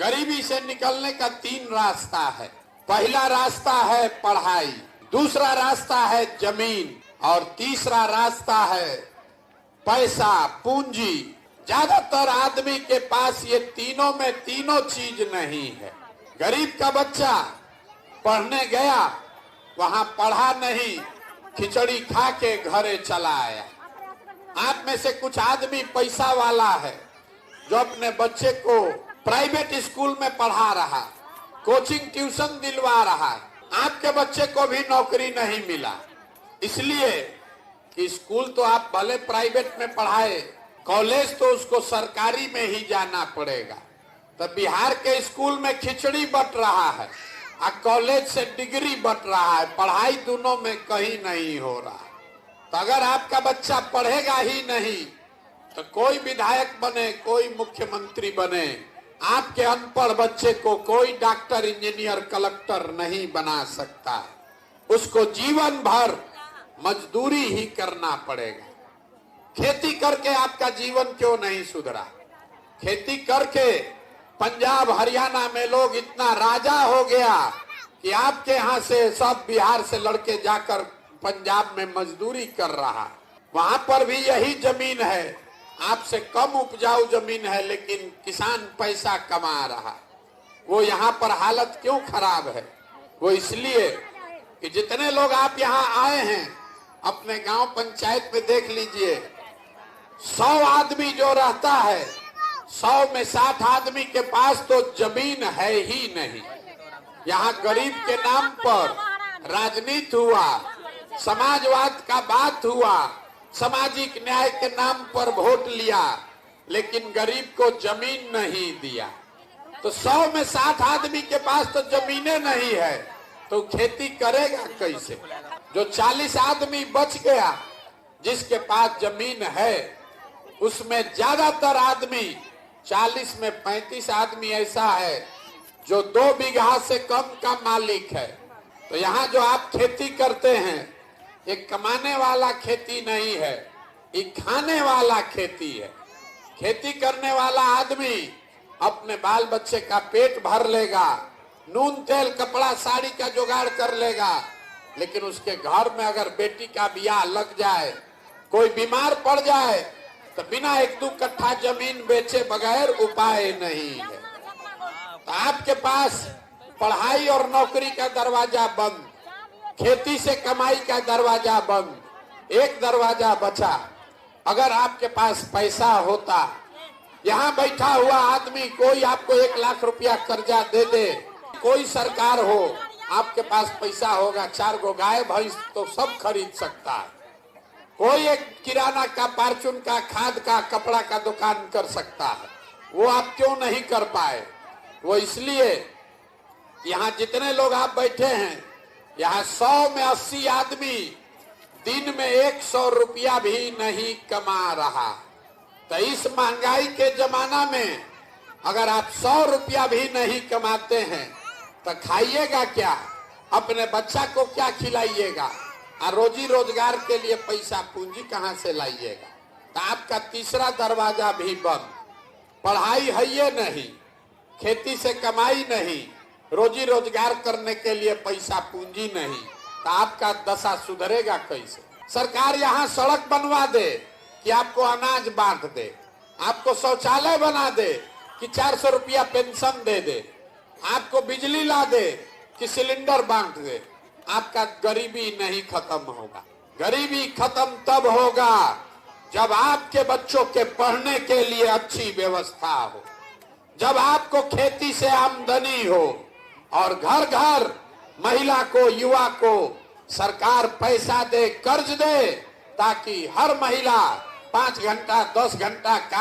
गरीबी से निकलने का 3 रास्ता है। पहला रास्ता है पढ़ाई, दूसरा रास्ता है जमीन और तीसरा रास्ता है पैसा, पूंजी। ज्यादातर आदमी के पास ये तीनों में तीनों चीज नहीं है। गरीब का बच्चा पढ़ने गया, वहां पढ़ा नहीं, खिचड़ी खा के घरे चला आया। आप में से कुछ आदमी पैसा वाला है जो अपने बच्चे को प्राइवेट स्कूल में पढ़ा रहा, कोचिंग ट्यूशन दिलवा रहा है। आपके बच्चे को भी नौकरी नहीं मिला, इसलिए कि स्कूल तो आप भले प्राइवेट में पढ़ाए, कॉलेज तो उसको सरकारी में ही जाना पड़ेगा। तो बिहार के स्कूल में खिचड़ी बट रहा है और कॉलेज से डिग्री बट रहा है, पढ़ाई दोनों में कहीं नहीं हो रहा। तो अगर आपका बच्चा पढ़ेगा ही नहीं तो कोई विधायक बने, कोई मुख्यमंत्री बने, आपके अनपढ़ बच्चे को कोई डॉक्टर, इंजीनियर, कलेक्टर नहीं बना सकता। उसको जीवन भर मजदूरी ही करना पड़ेगा। खेती करके आपका जीवन क्यों नहीं सुधरा? खेती करके पंजाब हरियाणा में लोग इतना राजा हो गया कि आपके यहाँ से सब बिहार से लड़के जाकर पंजाब में मजदूरी कर रहा। वहां पर भी यही जमीन है, आपसे कम उपजाऊ जमीन है, लेकिन किसान पैसा कमा रहा। वो यहाँ पर हालत क्यों खराब है? वो इसलिए कि जितने लोग आप यहाँ आए हैं, अपने गांव पंचायत में देख लीजिए, 100 आदमी जो रहता है, 100 में 60 आदमी के पास तो जमीन है ही नहीं। यहाँ गरीब के नाम पर राजनीति हुआ, समाजवाद का बात हुआ, सामाजिक न्याय के नाम पर वोट लिया, लेकिन गरीब को जमीन नहीं दिया। तो 100 में 60 आदमी के पास तो जमीनें नहीं है, तो खेती करेगा कैसे? जो 40 आदमी बच गया जिसके पास जमीन है, उसमें ज्यादातर आदमी, 40 में 35 आदमी ऐसा है जो 2 बीघा से कम का मालिक है। तो यहाँ जो आप खेती करते हैं, ये कमाने वाला खेती नहीं है, ये खाने वाला खेती है। खेती करने वाला आदमी अपने बाल बच्चे का पेट भर लेगा, नून तेल कपड़ा साड़ी का जुगाड़ कर लेगा, लेकिन उसके घर में अगर बेटी का ब्याह लग जाए, कोई बीमार पड़ जाए, तो बिना 1-2 कट्ठा जमीन बेचे बगैर उपाय नहीं है। तो आपके पास पढ़ाई और नौकरी का दरवाजा बंद, खेती से कमाई का दरवाजा बंद, एक दरवाजा बचा। अगर आपके पास पैसा होता, यहाँ बैठा हुआ आदमी कोई आपको 1 लाख रुपया कर्जा दे दे, कोई सरकार हो, आपके पास पैसा होगा, 4 गो गाय भैंस तो सब खरीद सकता है। कोई एक किराना का, फार्चून का, खाद का, कपड़ा का दुकान कर सकता है। वो आप क्यों नहीं कर पाए? वो इसलिए यहाँ जितने लोग आप बैठे हैं, यहाँ 100 में 80 आदमी दिन में 100 रुपया भी नहीं कमा रहा। तो इस महंगाई के जमाना में अगर आप 100 रुपया भी नहीं कमाते हैं तो खाइएगा क्या? अपने बच्चा को क्या खिलाइएगा? और रोजी रोजगार के लिए पैसा पूंजी कहाँ से लाइएगा? तो आपका तीसरा दरवाजा भी बंद। पढ़ाई है ये नहीं, खेती से कमाई नहीं, रोजी रोजगार करने के लिए पैसा पूंजी नहीं, तो आपका दशा सुधरेगा कैसे? सरकार यहाँ सड़क बनवा दे कि आपको अनाज बांट दे, आपको शौचालय बना दे कि 400 रुपया पेंशन दे दे, आपको बिजली ला दे कि सिलेंडर बांट दे, आपका गरीबी नहीं खत्म होगा। गरीबी खत्म तब होगा जब आपके बच्चों के पढ़ने के लिए अच्छी व्यवस्था हो, जब आपको खेती से आमदनी हो और घर घर महिला को, युवा को सरकार पैसा दे, कर्ज दे, ताकि हर महिला 5 घंटा 10 घंटा काम